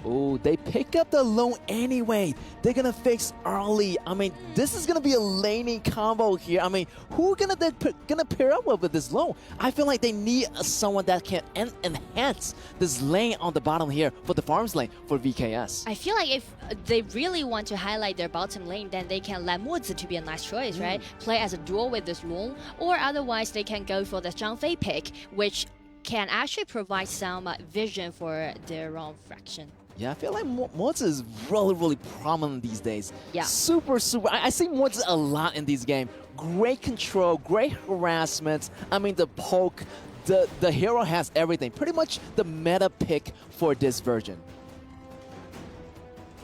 Oh, they pick up the loan anyway. They're gonna fix early. I mean, this is gonna be a laning combo here. I mean, who gonna pair up with this loan? I feel like they need someone that can enhance this lane on the bottom here for the farms lane for VKS. I feel like if they really want to highlight their bottom lane, then they can let Mozi to be a nice choice, right? Play as a duo with this Long, or otherwise they can go for the Zhang Fei pick, which can actually provide some vision for their own fraction. Yeah, I feel like Mozi is really prominent these days. Yeah. Super. I see Mozi a lot in these games. Great control, great harassment. I mean, the poke, the hero has everything. Pretty much the meta pick for this version.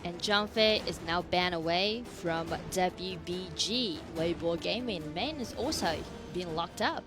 And Zhang Fei is now banned away from WBG. WEIBO Gaming main is also being locked up.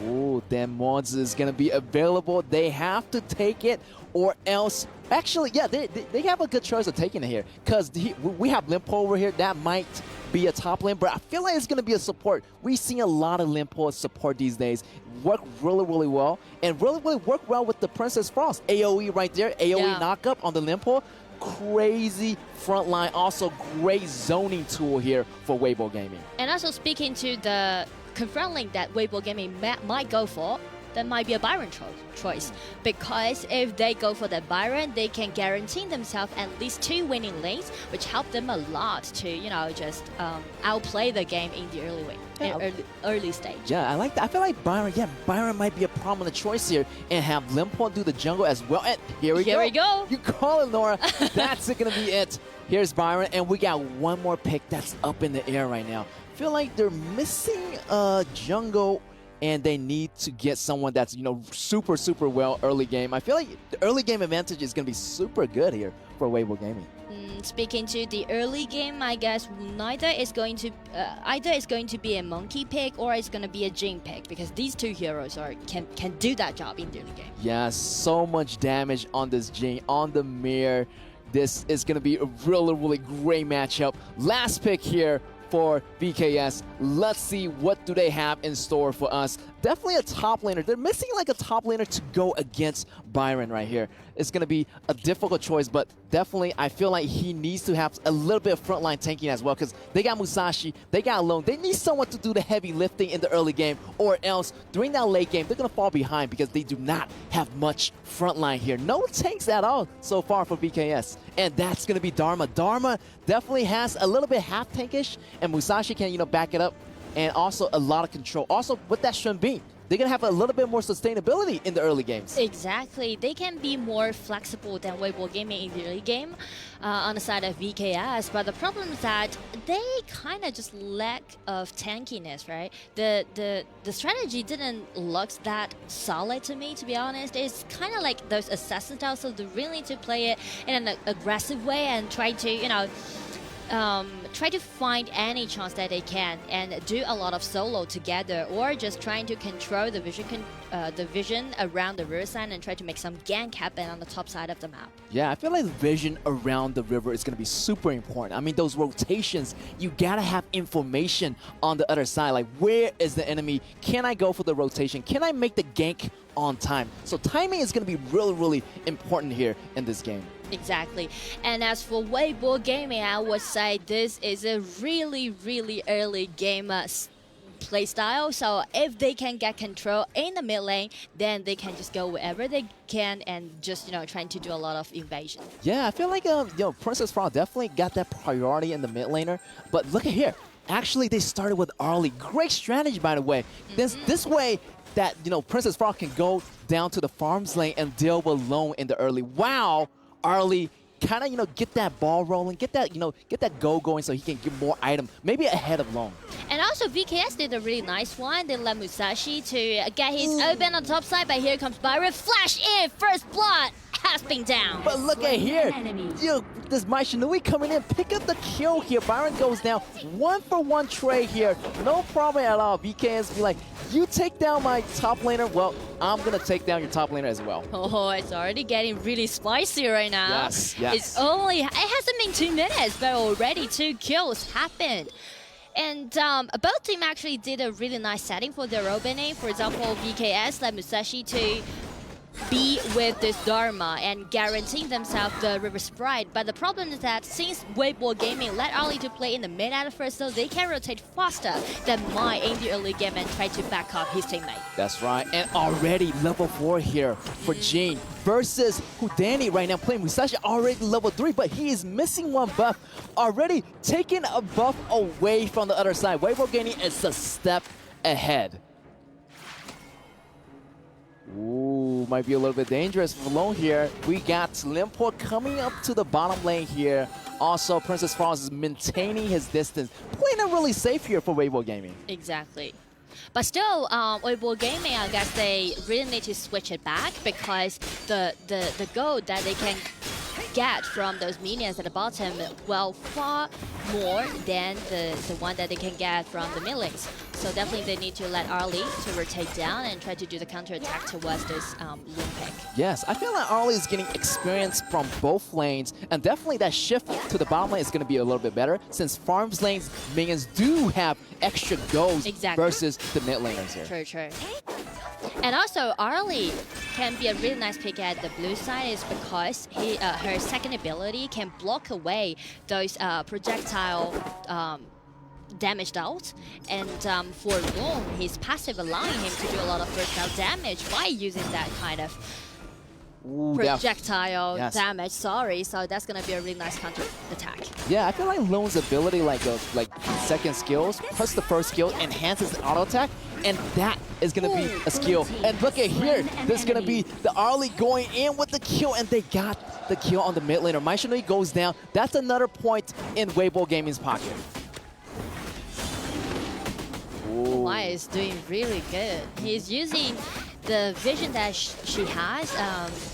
Ooh, then Mozi is going to be available. They have to take it or else... Actually, yeah, they have a good choice of taking it here. Because we have Limpo over here. That might be a top lane, but I feel like it's going to be a support. We've seen a lot of Limpo support these days. Work really well. And really work well with the Princess Frost. AoE right there. AoE knockup on the Limpo. Crazy frontline. Also, great zoning tool here for WEIBO Gaming. And also speaking to the confront link that WEIBO Gaming might go for, that might be a Byron choice. Because if they go for that Byron, they can guarantee themselves at least 2 winning lanes, which help them a lot to, you know, just outplay the game in the early stage. Yeah, I like that. I feel like Byron might be a prominent choice here and have Limpo do the jungle as well. And here we go. You call it, Nora. That's going to be it. Here's Byron, and we got one more pick that's up in the air right now. Feel like they're missing a jungle, and they need to get someone that's, you know, super well early game. I feel like the early game advantage is going to be super good here for WEIBO Gaming. Speaking to the early game, I guess either it's going to be a Monkey pick or it's going to be a Jin pick, because these two heroes can do that job in the early game. Yeah, so much damage on this Jin, on the mirror. This is going to be a really great matchup. Last pick here for VKS. Let's see what do they have in store for us. Definitely a top laner. They're missing like a top laner to go against Byron right here. It's going to be a difficult choice, but definitely I feel like he needs to have a little bit of frontline tanking as well, because they got Musashi, they got Lone. They need someone to do the heavy lifting in the early game, or else during that late game, they're going to fall behind because they do not have much frontline here. No tanks at all so far for VKS. And that's going to be Dharma. Dharma definitely has a little bit half tankish, and Musashi can, you know, back it up. And also a lot of control. Also, with that Shun Beam, they're going to have a little bit more sustainability in the early games. Exactly. They can be more flexible than WEIBO Gaming in the early game on the side of VKS. But the problem is that they kind of just lack of tankiness, right? The strategy didn't look that solid to me, to be honest. It's kind of like those assassin styles, so they really need to play it in an aggressive way and try to, you know, try to find any chance that they can and do a lot of solo together, or just trying to control the vision around the riverside and try to make some gank happen on the top side of the map. Yeah, I feel like the vision around the river is going to be super important. I mean, those rotations, you got to have information on the other side. Like, where is the enemy? Can I go for the rotation? Can I make the gank on time? So timing is going to be really important here in this game. Exactly. And as for WEIBO Gaming, I would say this is a really early game play style. So if they can get control in the mid lane, then they can just go wherever they can and just, you know, trying to do a lot of invasion. Yeah, I feel like you know, Princess Frost definitely got that priority in the mid laner. But look at here. Actually, they started with Arlie. Great strategy, by the way. This way that, you know, Princess Frost can go down to the farms lane and deal with Lone in the early. Wow. Arlie kind of, you know, get that ball rolling, get that, you know, get that go going so he can get more item, maybe ahead of Lone. And also VKS did a really nice one. They let Musashi to get his open on the top side, but here comes Byron. Flash in, first blood has been down. But look at here, yo, this Mai Shinui coming in, pick up the kill here. Byron goes down, 1-for-1 trade here, no problem at all. VKS be like, you take down my top laner, well, I'm going to take down your top laner as well. Oh, it's already getting really spicy right now. Yes. It hasn't been 2 minutes, but already 2 kills happened. And both teams actually did a really nice setting for their opening. For example, VKS let Musashi to be with this Dharma and guaranteeing themselves the River Sprite. But the problem is that since WEIBO Gaming let Arlie to play in the mid at first, so they can rotate faster than Mai in the early game and try to back up his teammate. That's right, and already level 4 here for Jin versus who Danny right now playing Musashi already level 3, but he is missing one buff, already taking a buff away from the other side. WEIBO Gaming is a step ahead. Ooh, might be a little bit dangerous for Lone here. We got Limport coming up to the bottom lane here. Also, Princess Frost is maintaining his distance. Playing it really safe here for WEIBO Gaming. Exactly. But still, WEIBO Gaming, I guess they really need to switch it back because the gold that they can get from those minions at the bottom, well, far more than the one that they can get from the mid lanes. So definitely they need to let Arlie to rotate down and try to do the counter attack towards this Loom pick. Yes, I feel like Arlie is getting experience from both lanes, and definitely that shift to the bottom lane is going to be a little bit better since Farms lane's minions do have extra goals versus the mid laners here. True, true. And also, Arlie can be a really nice pick at the blue side is because her second ability can block away those projectile damaged out, and for Long, his passive allowing him to do a lot of versatile damage by using that kind of projectile damage. Sorry, so that's gonna be a really nice counter attack. Yeah, I feel like Lone's ability, like second skills plus the first skill, enhances the auto attack, and that is gonna be a skill. And look at here, this is gonna be the Arlie going in with the kill, and they got the kill on the mid laner. Maishinui goes down. That's another point in WEIBO Gaming's pocket. Mai is doing really good. He's using the vision that she has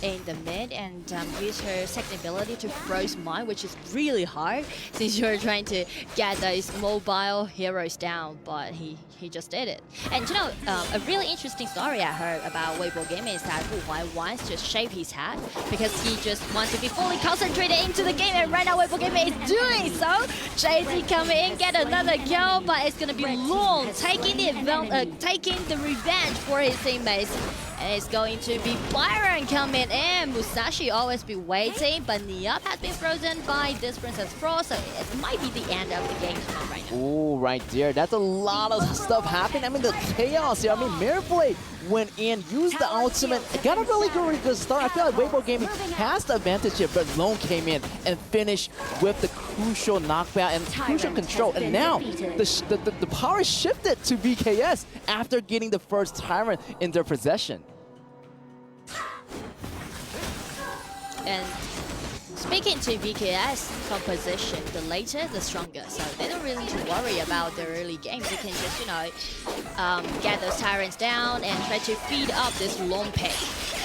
in the mid and use her second ability to froze Mai, which is really hard since you're trying to get those mobile heroes down, but he just did it. And you know, a really interesting story I heard about WEIBO Gaming is that Mai wants to shave his head because he just wants to be fully concentrated into the game, and right now WEIBO Gaming is doing so. JZ coming in, get another kill, but it's gonna be Long taking the revenge for his teammates. And it's going to be Byron coming in. Musashi always be waiting, but Niap has been frozen by this Princess Frost, so it might be the end of the game right now. Ooh, right there. That's a lot of stuff happening. I mean, the chaos here. I mean, Mirrorblade went in, used the ultimate, got a really good start. I feel like WEIBO Gaming has the advantage here, but Lone came in and finished with the crucial knockback and crucial control. And now the power shifted to VKS after getting the first Tyrant in their possession. And speaking to VKS composition, the later, the stronger. So they don't really need to worry about their early games. They can just, you know, get those Tyrants down and try to feed up this Long pick.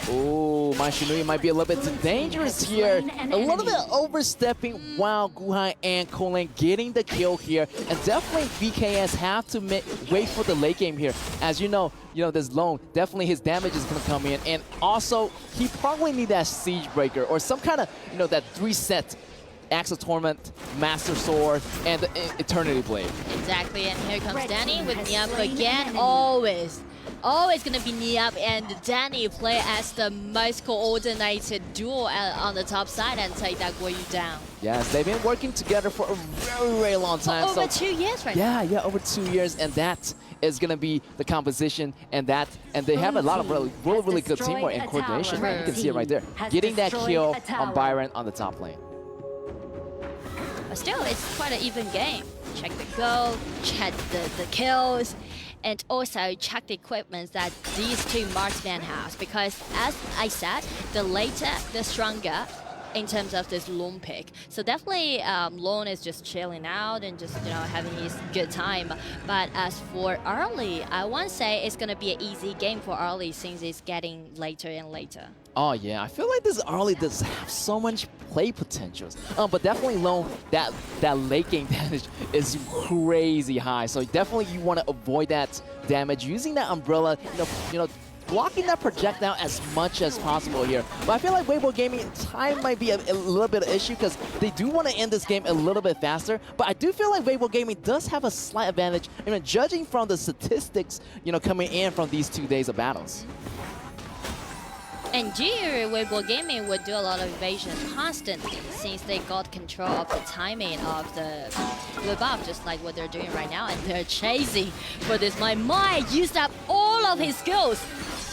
Oh, Maishinui might be a little bit dangerous here. A little bit overstepping while Guhai and Kolen getting the kill here. And definitely VKS have to wait for the late game here. As you know, this Lone, definitely his damage is going to come in. And also, he probably need that Siege Breaker or some kind of, that 3-set Axe of Torment, Master Sword, and the Eternity Blade. Exactly, and here comes Danny with Niap again. Always gonna be Niap and Danny play as the most coordinated duo on the top side and take that Guoyu down. Yes, they've been working together for a very, very long time. For over 2 years right now. Yeah, over 2 years, and that is gonna be the composition, and they have a lot of really good teamwork and coordination. You can see it right there, getting that kill on Byron on the top lane. But still, it's quite an even game. Check the goal, check the kills, and also check the equipment that these two marksmen have. Because as I said, the later, the stronger in terms of this Lone pick. So definitely Lone is just chilling out and just having his good time. But as for Arlie, I won't say it's gonna be an easy game for Arlie since it's getting later and later. Oh yeah, I feel like this Arlie does have so much play potentials. But definitely Lone, that late game damage is crazy high. So definitely you want to avoid that damage using that umbrella, blocking that projectile as much as possible here. But I feel like WEIBO Gaming time might be a little bit of an issue because they do want to end this game a little bit faster. But I do feel like WEIBO Gaming does have a slight advantage, judging from the statistics, coming in from these 2 days of battles. And here, Weibo Gaming would do a lot of evasion constantly since they got control of the timing of the blue buff, just like what they're doing right now. And they're chasing for this. My used up all of his skills.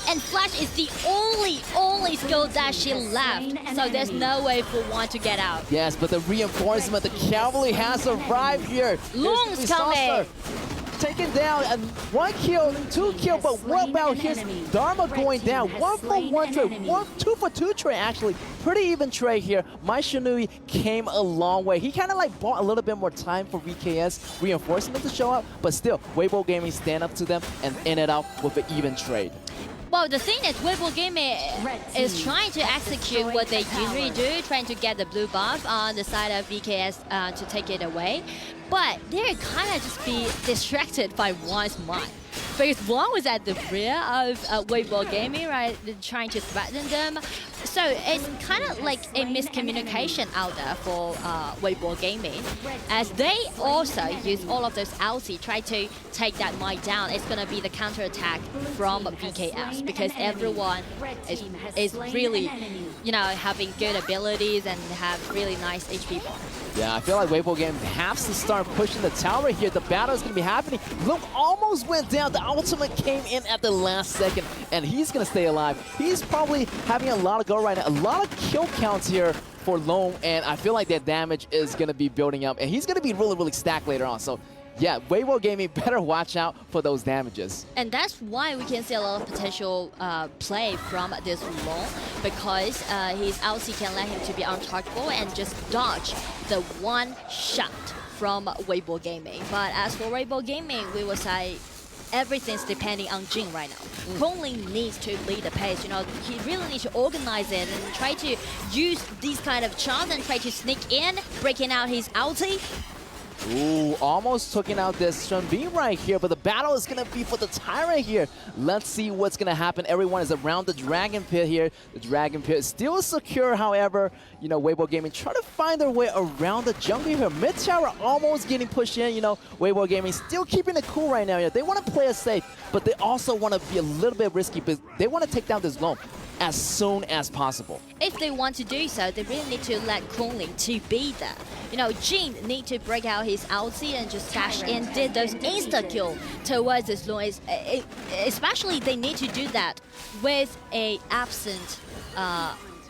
And Flash is the only skill that she left. So there's no way for one to get out. Yes, but the reinforcement, the cavalry has arrived here. Long's coming. Taken down, and 1 kill, 2 kill, but what about his Dharma going down? 1 for 1 trade, 2 for 2 trade actually. Pretty even trade here. My Shinui came a long way. He kind of like bought a little bit more time for VKS reinforcement to show up, but still, Weibo Gaming stand up to them and ended up with an even trade. Well, the thing is, Weibo Gaming is trying to execute what they usually do, trying to get the blue buff on the side of VKS to take it away. But they're kind of just be distracted by Wan's mind. Because Wan was at the rear of Weibo Gaming, right, trying to threaten them. So it's kind of like a miscommunication out there for Weibo Gaming, as they also use all of those ulti, try to take that mic down. It's going to be the counterattack from VKS, because everyone is really, you know, having good abilities and have really nice HP bar. Yeah, I feel like Weibo Gaming has to start pushing the tower here. The battle is going to be happening. Luke almost went down. The ultimate came in at the last second, and he's going to stay alive. He's probably having a lot of go right now. A lot of kill counts here for Loam, and I feel like that damage is going to be building up, and he's going to be really stacked later on. So yeah, Weibo Gaming better watch out for those damages. And that's why we can see a lot of potential play from this Long, because his ulti can let him to be untargetable and just dodge the one shot from Weibo Gaming. But as for Weibo Gaming, we will say everything's depending on Jin right now. Krongling needs to lead the pace. You know, he really needs to organize it and try to use these kind of charms and try to sneak in, breaking out his ulti. Ooh, almost taking out this Sunbeam right here, but the battle is going to be for the Tyrant here. Let's see what's going to happen. Everyone is around the Dragon Pit here. The Dragon Pit is still secure, however. You know, Weibo Gaming trying to find their way around the jungle here. Mid tower almost getting pushed in. You know, Weibo Gaming still keeping it cool right now. You know, they want to play it safe, but they also want to be a little bit risky, but they want to take down this Loam as soon as possible. If they want to do so, they really need to let Krongling to be there. You know, Jin need to break out his ulti and just dash in, did those insta-kill towards this Loam. Especially they need to do that with a absent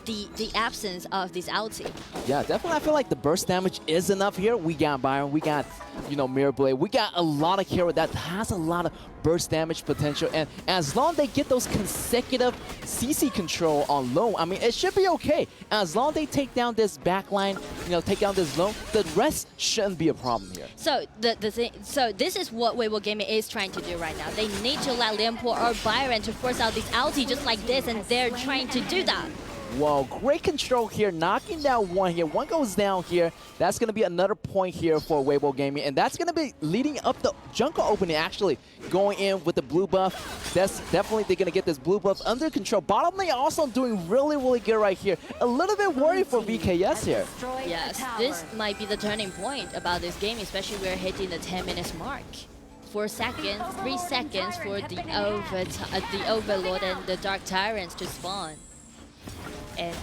the absence of this ulti. Yeah, definitely. I feel like the burst damage is enough here. We got Byron, we got, you know, Mirror Blade. We got a lot of hero that has a lot of burst damage potential. And as long as they get those consecutive CC control on Loam, I mean, it should be okay. As long as they take down this backline, you know, take down this Loam, the rest shouldn't be a problem here. So so this is what Weibo Gaming is trying to do right now. They need to let Lianpo or Byron to force out this ulti just like this, and they're trying to do that. Whoa, great control here, knocking down one here. One goes down here. That's going to be another point here for Weibo Gaming, and that's going to be leading up the jungle opening, actually, going in with the blue buff. That's definitely they're going to get this blue buff under control. Bottom lane also doing really good right here. A little bit worried for VKS here. Yes, this might be the turning point about this game, especially we're hitting the 10 minutes mark. 4 seconds, 3 seconds for the Overlord and the Dark Tyrants to spawn. And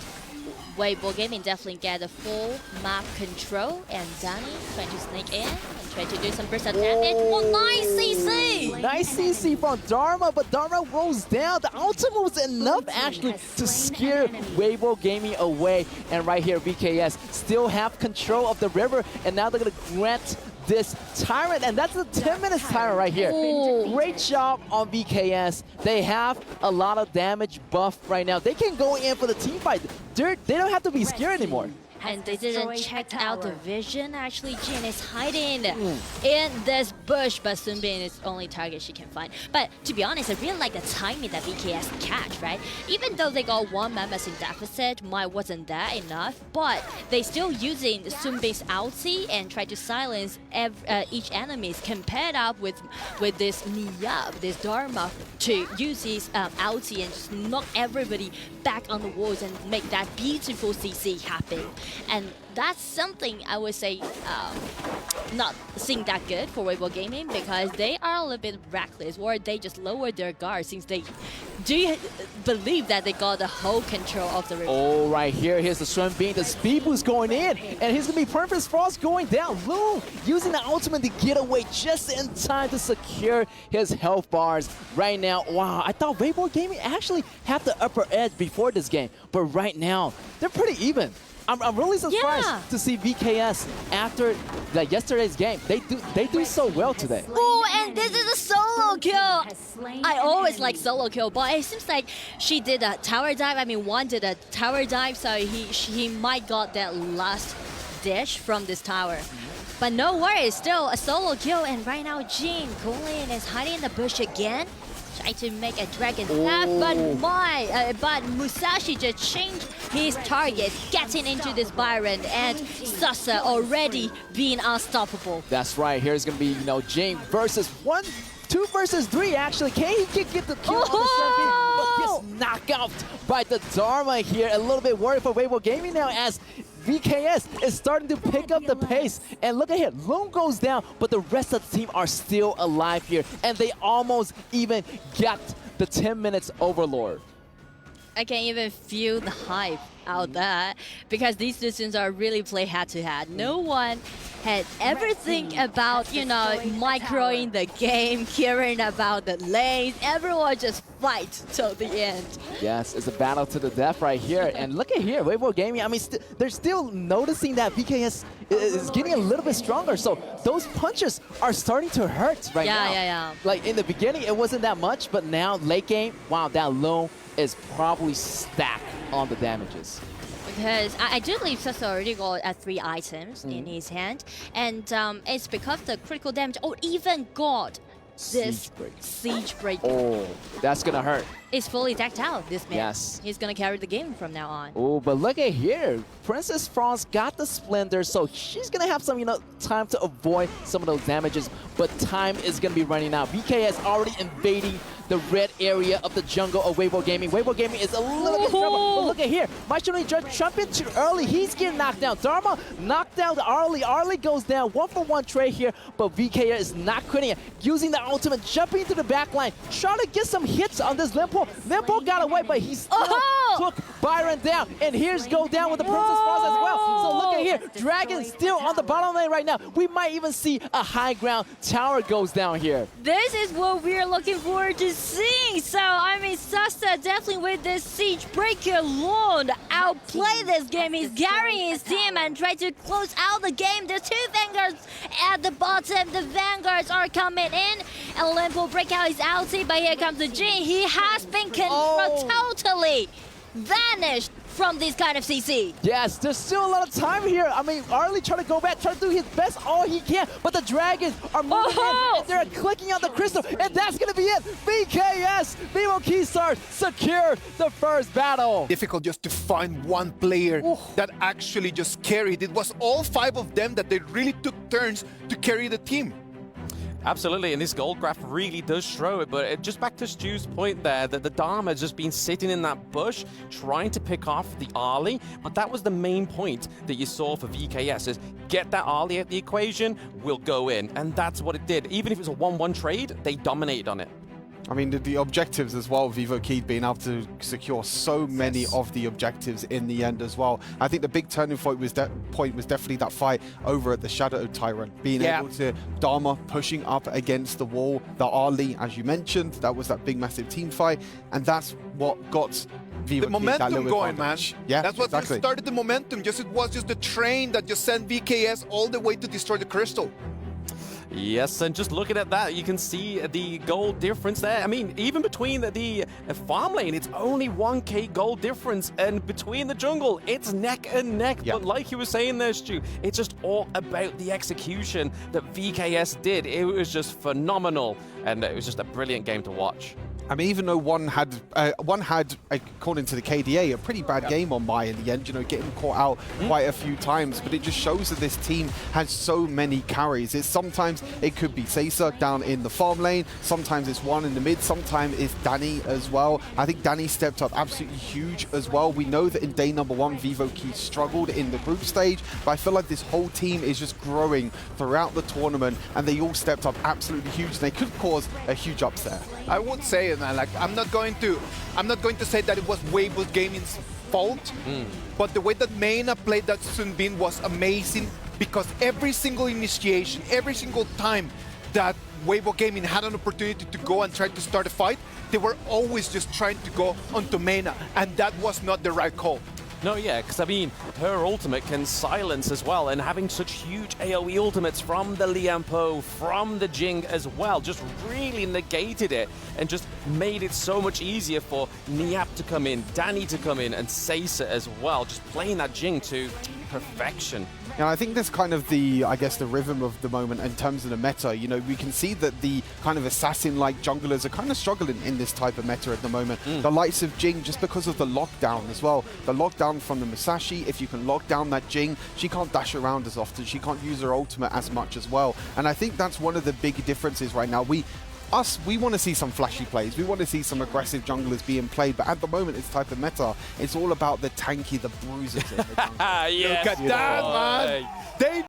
Weibo Gaming definitely get the full map control, and Danny trying to sneak in and try to do some burst of damage. Oh, nice CC! Nice CC from Dharma, but Dharma rolls down. The ultimate was enough actually to scare Weibo Gaming away. And right here, VKS still have control of the river, and now they're going to grant this Tyrant, and that's a 10 minutes Tyrant right here. Ooh. Great job on VKS. They have a lot of damage buff right now. They can go in for the team fight. They don't have to be scared anymore. And they didn't check out the vision. Actually, Jin is hiding in this bush, but Sunbin is the only target she can find. But to be honest, I really like the timing that VKS catch, right? Even though they got one members in deficit, mine wasn't that enough, but they still using Sunbin's ulti and try to silence each enemies, compared up with this Niyab, this Dharma, to use his ulti and just knock everybody back on the walls and make that beautiful CC happen. And that's something I would say not seeing that good for Weibo Gaming, because they are a little bit reckless, or they just lower their guard since they do you believe that they got the whole control of the river? Oh, right here. Here's the Swim Beam. The speed boost going in. And he's going to be Purpose Frost going down. Loon using the ultimate to get away just in time to secure his health bars. Right now, wow, I thought WEIBO Gaming actually had the upper edge before this game. But right now, they're pretty even. I'm really surprised to see VKS after yesterday's game. They do so well today. Oh, and this is a solo kill. I always like solo kill, but it seems like she did a tower dive. I mean, one did a tower dive, so he might got that last dish from this tower. But no worries, still a solo kill. And right now, Jin Kulin is hiding in the bush again. Trying to make a dragon snap, but Musashi just changed his target, getting into this Byron, and Sasa already being unstoppable. That's right. Here's gonna be Jin versus 2 versus 3 actually. Can he get the kill on the champion? But gets knocked out by the Dharma here. A little bit worried for WEIBO Gaming now as VKS is starting to pick up the pace. And look at here, Loon goes down, but the rest of the team are still alive here. And they almost even got the 10 minutes overlord. I can even feel the hype out there because these two teams are really play head-to-head. No one had ever think about, microing the game, caring about the lanes. Everyone just fight till the end. Yes, it's a battle to the death right here. And look at here, WEIBO Gaming, I mean, they're still noticing that VKS is getting a little bit stronger. So those punches are starting to hurt right now. Yeah. Like in the beginning, it wasn't that much, but now late game, wow, that Loon is probably stacked on the damages. Because I do believe Sasa already got 3 items in his hand, and it's because the critical damage, even got this Siege Breaker. Oh, that's gonna hurt. It's fully decked out, this man. Yes. He's gonna carry the game from now on. Oh, but look at here. Princess Frost got the Splendor, so she's gonna have some, time to avoid some of those damages, but time is gonna be running out. VKS already invading the red area of the jungle of WEIBO Gaming. WEIBO Gaming is a little bit trouble, but look at here. Maichuni just jumping too early. He's getting knocked down. Dharma knocked down Arlie. Arlie goes down. 1-for-1 trade here, but VKS is not quitting it. Using the ultimate, jumping into the back line, trying to get some hits on this Limpo. Limpo got away, but he still took Byron down. And here's go down with the Princess Frost as well. So look at here. Dragon still on the bottom lane right now. We might even see a high ground tower goes down here. This is what we're looking forward to seeing. So, I mean, Sasa definitely with this Siege Breaker Lord outplay this game. He's carrying his team and try to close out the game. There's 2 Vanguards at the bottom. The Vanguards are coming in. And Limpo break out his ulti, but here comes the Jin. He has been totally vanished from this kind of CC. Yes, there's still a lot of time here. I mean, Arlie trying to go back, trying to do his best all he can, but the Dragons are moving in, and they're clicking on the crystal, and that's going to be it. VKS, VIVO Keystars, secure the first battle. Difficult just to find one player that actually just carried. It was all 5 of them that they really took turns to carry the team. Absolutely, and this gold graph really does show it, but just back to Stu's point there, that the Dharma has just been sitting in that bush trying to pick off the Arlie, but that was the main point that you saw for VKS, is get that Arlie at the equation, we'll go in, and that's what it did. Even if it was a 1-1 trade, they dominated on it. I mean, the objectives as well, VIVO KEYD being able to secure so many of the objectives in the end as well. I think the big turning point was definitely that fight over at the Shadow Tyrant, being able to Dharma pushing up against the wall, the Arlie, as you mentioned, that was that big massive team fight, and that's what got VIVO the momentum that going, advantage. man. Yeah, that's what exactly. started the momentum. It was just the train that just sent VKS all the way to destroy the crystal. Yes, and just looking at that, you can see the gold difference there. I mean, even between the farm lane, it's only 1k gold difference, and between the jungle, it's neck and neck. Yep. But like you were saying there, Stu, it's just all about the execution that VKS did. It was just phenomenal, and it was just a brilliant game to watch. I mean, even though one had, according to the KDA, a pretty bad game on Mai in the end, getting caught out quite a few times, but it just shows that this team has so many carries. Sometimes it could be Sasa down in the farm lane, sometimes it's one in the mid, sometimes it's Danny as well. I think Danny stepped up absolutely huge as well. We know that in day number 1, VIVO KEYD struggled in the group stage, but I feel like this whole team is just growing throughout the tournament, and they all stepped up absolutely huge, and they could cause a huge upset. I would say it, man. Like I'm not going to say that it was Weibo Gaming's fault, but the way that Mena played that Sun Bin was amazing because every single initiation, every single time that Weibo Gaming had an opportunity to go and try to start a fight, they were always just trying to go onto Mena, and that was not the right call. No, yeah, because I mean, her ultimate can silence as well, and having such huge AoE ultimates from the Lianpo, from the Jing as well, just really negated it and just made it so much easier for Niap to come in, Danny to come in, and Seiza as well, just playing that Jing to perfection. And I think that's kind of the, I guess, the rhythm of the moment in terms of the meta. You know, we can see that the kind of assassin-like junglers are kind of struggling in this type of meta at the moment. The likes of Jing, just because of the lockdown as well. The lockdown from the Musashi, if you can lock down that Jing, she can't dash around as often. She can't use her ultimate as much as well. And I think that's one of the big differences right now. We want to see some flashy plays. We want to see some aggressive junglers being played, but at the moment, it's type of meta. It's all about the tanky, the bruisers. Yeah, Look at that, man. They